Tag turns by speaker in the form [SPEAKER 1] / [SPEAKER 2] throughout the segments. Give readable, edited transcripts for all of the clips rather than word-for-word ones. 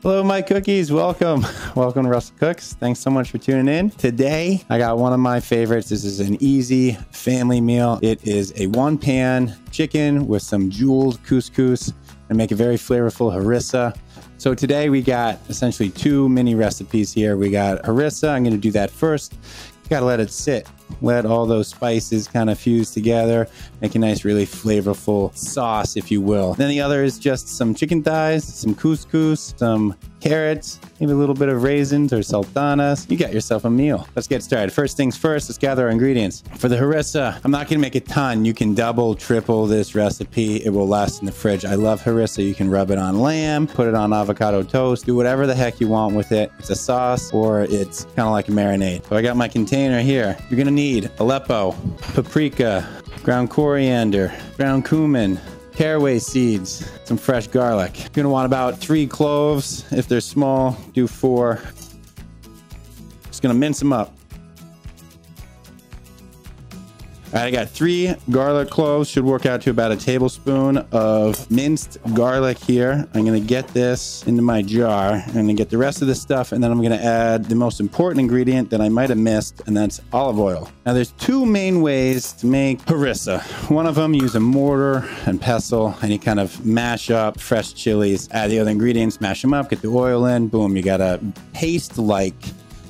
[SPEAKER 1] Hello, my cookies. Welcome. Welcome to Russell Cooks. Thanks so much for tuning in. Today, I got one of my favorites. This is an easy family meal. It is a one-pan chicken with some jeweled couscous and make a very flavorful harissa. So today we got essentially two mini recipes here. We got harissa. I'm going to do that first. You got to let it sit. Let all those spices kind of fuse together, make a nice, really flavorful sauce, if you will. Then the other is just some chicken thighs, some couscous, some carrots, maybe a little bit of raisins or sultanas. You got yourself a meal. Let's get started. First things first, let's gather our ingredients. For the harissa, I'm not going to make a ton. You can double, triple this recipe. It will last in the fridge. I love harissa. You can rub it on lamb, put it on avocado toast, do whatever the heck you want with it. It's a sauce or it's kind of like a marinade. So I got my container here. You're going to need Aleppo, paprika, ground coriander, ground cumin, caraway seeds, some fresh garlic. You're gonna want about 3 cloves. If they're small, do 4. Just gonna mince them up. All right, I got 3 garlic cloves. Should work out to about a tablespoon of minced garlic here. I'm gonna get this into my jar. I'm gonna get the rest of the stuff, and then I'm gonna add the most important ingredient that I might have missed, and that's olive oil. Now, there's 2 main ways to make harissa. One of them, use a mortar and pestle, and you kind of mash up fresh chilies, add the other ingredients, mash them up, get the oil in, boom, you got a paste-like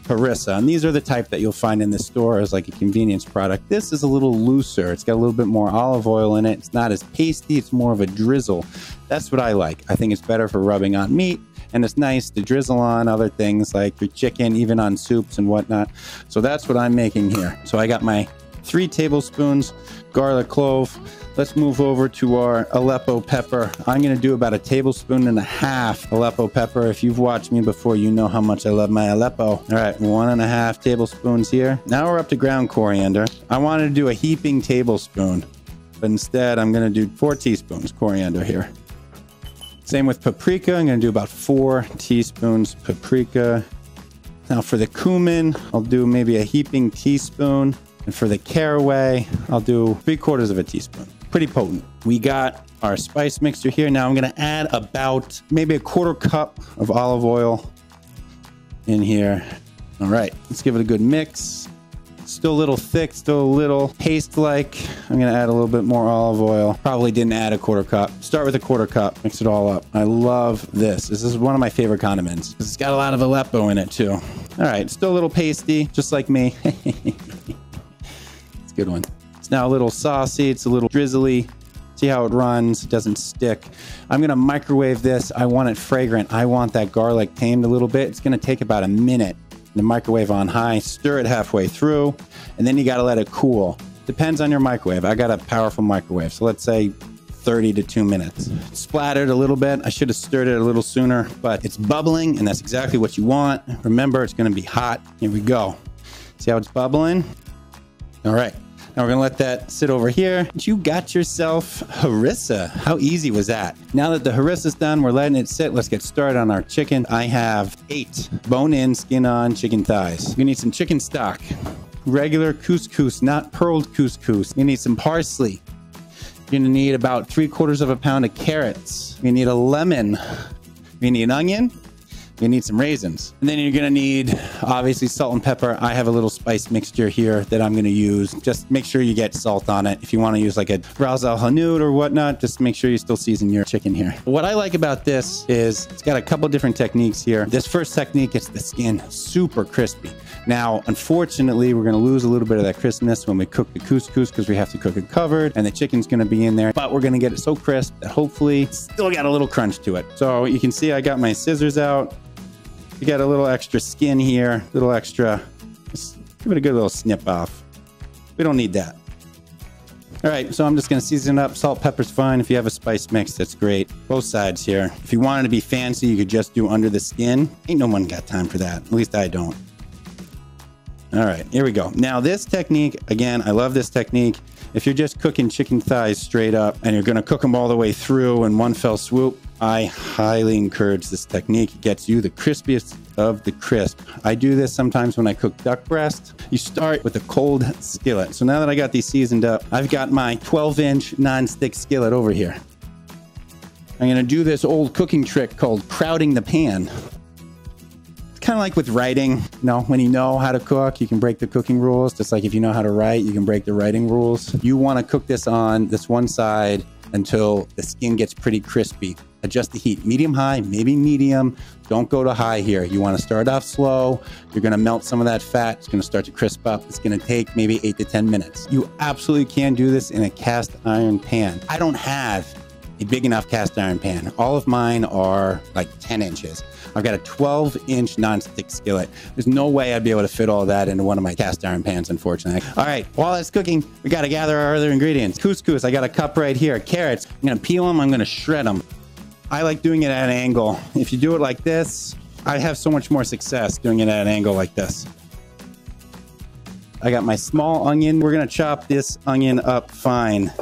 [SPEAKER 1] harissa, and these are the type that you'll find in the store as like a convenience product. This is a little looser. It's got a little bit more olive oil in it. It's not as pasty. It's more of a drizzle. That's what I like. I think it's better for rubbing on meat, and it's nice to drizzle on other things like your chicken, even on soups and whatnot. So that's what I'm making here. So I got my 3 tablespoons garlic clove. Let's move over to our Aleppo pepper. I'm going to do about 1.5 tablespoons Aleppo pepper. If you've watched me before, you know how much I love my Aleppo. All right, 1.5 tablespoons here. Now we're up to ground coriander. I wanted to do a heaping tablespoon, but instead I'm going to do 4 teaspoons coriander here. Same with paprika. I'm going to do about 4 teaspoons paprika. Now for the cumin, I'll do maybe a heaping teaspoon. And for the caraway, I'll do 3/4 teaspoon. Pretty potent. We got our spice mixture here. Now I'm going to add about maybe 1/4 cup of olive oil in here. All right, let's give it a good mix. Still a little thick, still a little paste-like. I'm going to add a little bit more olive oil. Probably didn't add 1/4 cup. Start with 1/4 cup. Mix it all up. I love this. This is one of my favorite condiments. It's got a lot of Aleppo in it too. All right, still a little pasty, just like me. Good one. It's now a little saucy. It's a little drizzly. See how it runs. It doesn't stick. I'm going to microwave this. I want it fragrant. I want that garlic tamed a little bit. It's going to take about a minute. The microwave on high. Stir it halfway through, and then you got to let it cool. Depends on your microwave. I got a powerful microwave, so let's say 30 to 2 minutes. It splattered a little bit. I should have stirred it a little sooner, but it's bubbling, and that's exactly what you want. Remember, it's going to be hot. Here we go. See how it's bubbling? All right. Now we're going to let that sit over here. You got yourself harissa. How easy was that? Now that the harissa's done, we're letting it sit. Let's get started on our chicken. I have 8 bone-in, skin-on chicken thighs. We need some chicken stock. Regular couscous, not pearled couscous. You need some parsley. You're going to need about 3/4 pound of carrots. You need a lemon. You need an onion. You need some raisins. And then you're gonna need, obviously, salt and pepper. I have a little spice mixture here that I'm gonna use. Just make sure you get salt on it. If you wanna use like a Ras Al Hanout or whatnot, just make sure you still season your chicken here. What I like about this is it's got a couple different techniques here. This first technique gets the skin super crispy. Now, unfortunately, we're gonna lose a little bit of that crispness when we cook the couscous because we have to cook it covered and the chicken's gonna be in there, but we're gonna get it so crisp that hopefully it's still got a little crunch to it. So you can see I got my scissors out. You got a little extra skin here, little extra, just give it a good little snip off. We don't need that. All right, so I'm just gonna season it up. Salt, pepper's fine. If you have a spice mix, that's great. Both sides here. If you wanted to be fancy, you could just do under the skin. Ain't no one got time for that. At least I don't. All right, here we go. Now this technique, again, I love this technique. If you're just cooking chicken thighs straight up and you're gonna cook them all the way through in one fell swoop, I highly encourage this technique. It gets you the crispiest of the crisp. I do this sometimes when I cook duck breast. You start with a cold skillet. So now that I got these seasoned up, I've got my 12-inch non-stick skillet over here. I'm gonna do this old cooking trick called crowding the pan. It's kind of like with writing, you know, when you know how to cook, you can break the cooking rules. Just like if you know how to write, you can break the writing rules. You wanna cook this on this one side until the skin gets pretty crispy. Adjust the heat, medium high, maybe medium. Don't go to high here. You wanna start off slow. You're gonna melt some of that fat. It's gonna start to crisp up. It's gonna take maybe 8 to 10 minutes. You absolutely can do this in a cast iron pan. I don't have a big enough cast iron pan. All of mine are like 10 inches. I've got a 12-inch nonstick skillet. There's no way I'd be able to fit all that into one of my cast iron pans, unfortunately. All right, while it's cooking, we gotta gather our other ingredients. Couscous, I got a cup right here. Carrots, I'm gonna peel them, I'm gonna shred them. I like doing it at an angle. If you do it like this, I have so much more success doing it at an angle like this. I got my small onion. We're gonna chop this onion up fine.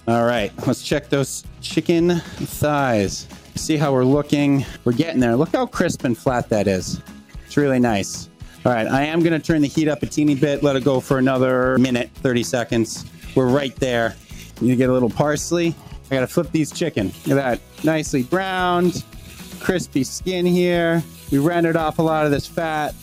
[SPEAKER 1] All right, let's check those chicken thighs. See how we're looking. We're getting there. Look how crisp and flat that is. It's really nice. All right, I am gonna turn the heat up a teeny bit, let it go for another minute, 30 seconds. We're right there. You get a little parsley. I gotta flip these chicken. Look at that, nicely browned, crispy skin here. We rendered off a lot of this fat.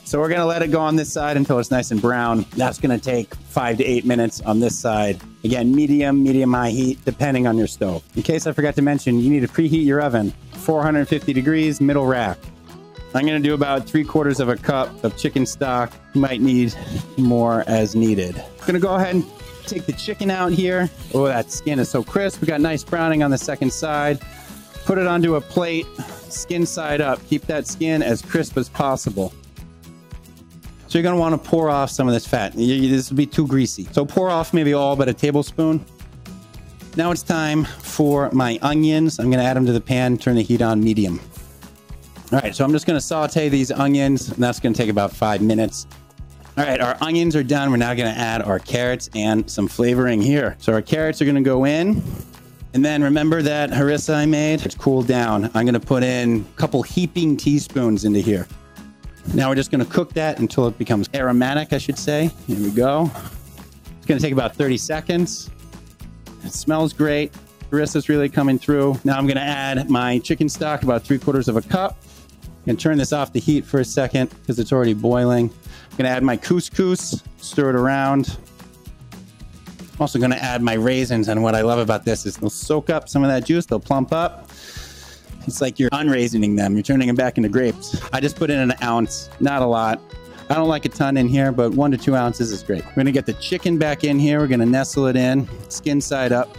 [SPEAKER 1] So we're gonna let it go on this side until it's nice and brown. That's gonna take 5 to 8 minutes on this side. Again, medium high heat, depending on your stove. In case I forgot to mention, you need to preheat your oven. 450 degrees, middle rack. I'm gonna do about 3/4 of a cup of chicken stock. You might need more as needed. I'm gonna go ahead and take the chicken out here. Oh, that skin is so crisp. We got nice browning on the second side. Put it onto a plate, skin side up. Keep that skin as crisp as possible. So you're gonna wanna pour off some of this fat. This will be too greasy. So pour off maybe all but a tablespoon. Now it's time for my onions. I'm gonna add them to the pan, turn the heat on medium. All right, so I'm just gonna saute these onions, and that's gonna take about 5 minutes. All right, our onions are done. We're now gonna add our carrots and some flavoring here. So our carrots are gonna go in. And then remember that harissa I made? It's cooled down. I'm gonna put in a couple heaping teaspoons into here. Now we're just gonna cook that until it becomes aromatic, I should say. Here we go. It's gonna take about 30 seconds. It smells great. Harissa's really coming through. Now I'm gonna add my chicken stock, about 3/4 of a cup. I'm gonna turn this off the heat for a second because it's already boiling. I'm gonna add my couscous, stir it around. I'm also gonna add my raisins, and what I love about this is they'll soak up some of that juice, they'll plump up. It's like you're unraisining them. You're turning them back into grapes. I just put in an ounce, not a lot. I don't like a ton in here, but 1 to 2 ounces is great. We're gonna get the chicken back in here. We're gonna nestle it in, skin side up.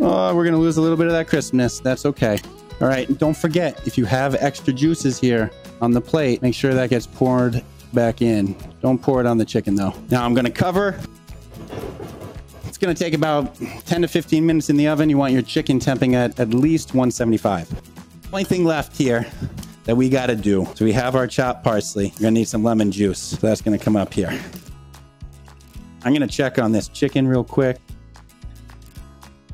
[SPEAKER 1] Oh, we're gonna lose a little bit of that crispness. That's okay. All right, don't forget, if you have extra juices here on the plate, make sure that gets poured back in. Don't pour it on the chicken though. Now I'm gonna cover. It's gonna take about 10 to 15 minutes in the oven. You want your chicken temping at least 175. Only thing left here that we gotta do. So we have our chopped parsley. We're gonna need some lemon juice. So that's gonna come up here. I'm gonna check on this chicken real quick.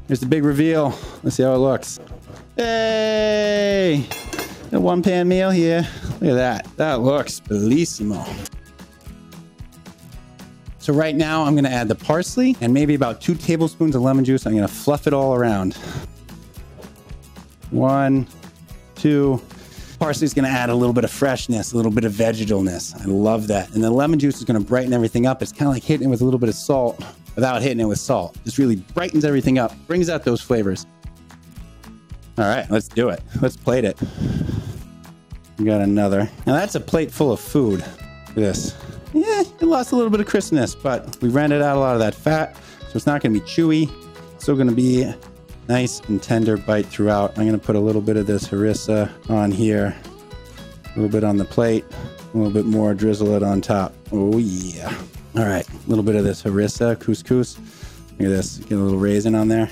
[SPEAKER 1] Here's the big reveal. Let's see how it looks. Hey! A one-pan meal here. Look at that. That looks bellissimo. So right now I'm gonna add the parsley and maybe about 2 tablespoons of lemon juice. I'm gonna fluff it all around. 1, 2. Parsley's gonna add a little bit of freshness, a little bit of vegetalness. I love that. And the lemon juice is gonna brighten everything up. It's kind of like hitting it with a little bit of salt without hitting it with salt. Just really brightens everything up, brings out those flavors. All right, let's do it. Let's plate it. We got another. Now that's a plate full of food. Look at this. Yeah, it lost a little bit of crispness, but we rendered out a lot of that fat, so it's not gonna be chewy. It's still gonna be nice and tender bite throughout. I'm gonna put a little bit of this harissa on here, a little bit on the plate, a little bit more, drizzle it on top. Oh yeah. All right, a little bit of this harissa, couscous. Look at this, get a little raisin on there.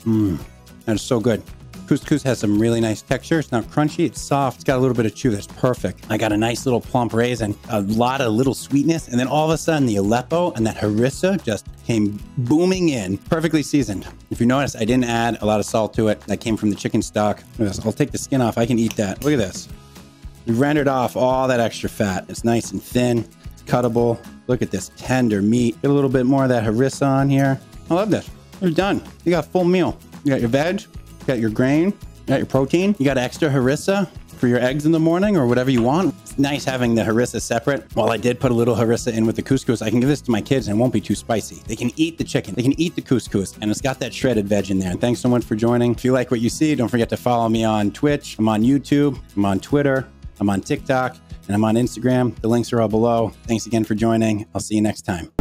[SPEAKER 1] That is so good. Couscous has some really nice texture. It's not crunchy, it's soft. It's got a little bit of chew. That's perfect. I got a nice little plump raisin, a lot of little sweetness, and then all of a sudden the Aleppo and that harissa just came booming in, perfectly seasoned. If you notice, I didn't add a lot of salt to it. That came from the chicken stock. Look at this. I'll take the skin off. I can eat that. Look at this. We rendered off all that extra fat. It's nice and thin. It's cuttable. Look at this tender meat. Get a little bit more of that harissa on here. I love this. You're done. You got a full meal. You got your veg, you got your grain, you got your protein, you got extra harissa for your eggs in the morning or whatever you want. It's nice having the harissa separate. While I did put a little harissa in with the couscous, I can give this to my kids and it won't be too spicy. They can eat the chicken, they can eat the couscous, and it's got that shredded veg in there. And thanks so much for joining. If you like what you see, don't forget to follow me on Twitch. I'm on YouTube, I'm on Twitter, I'm on TikTok, and I'm on Instagram. The links are all below. Thanks again for joining. I'll see you next time.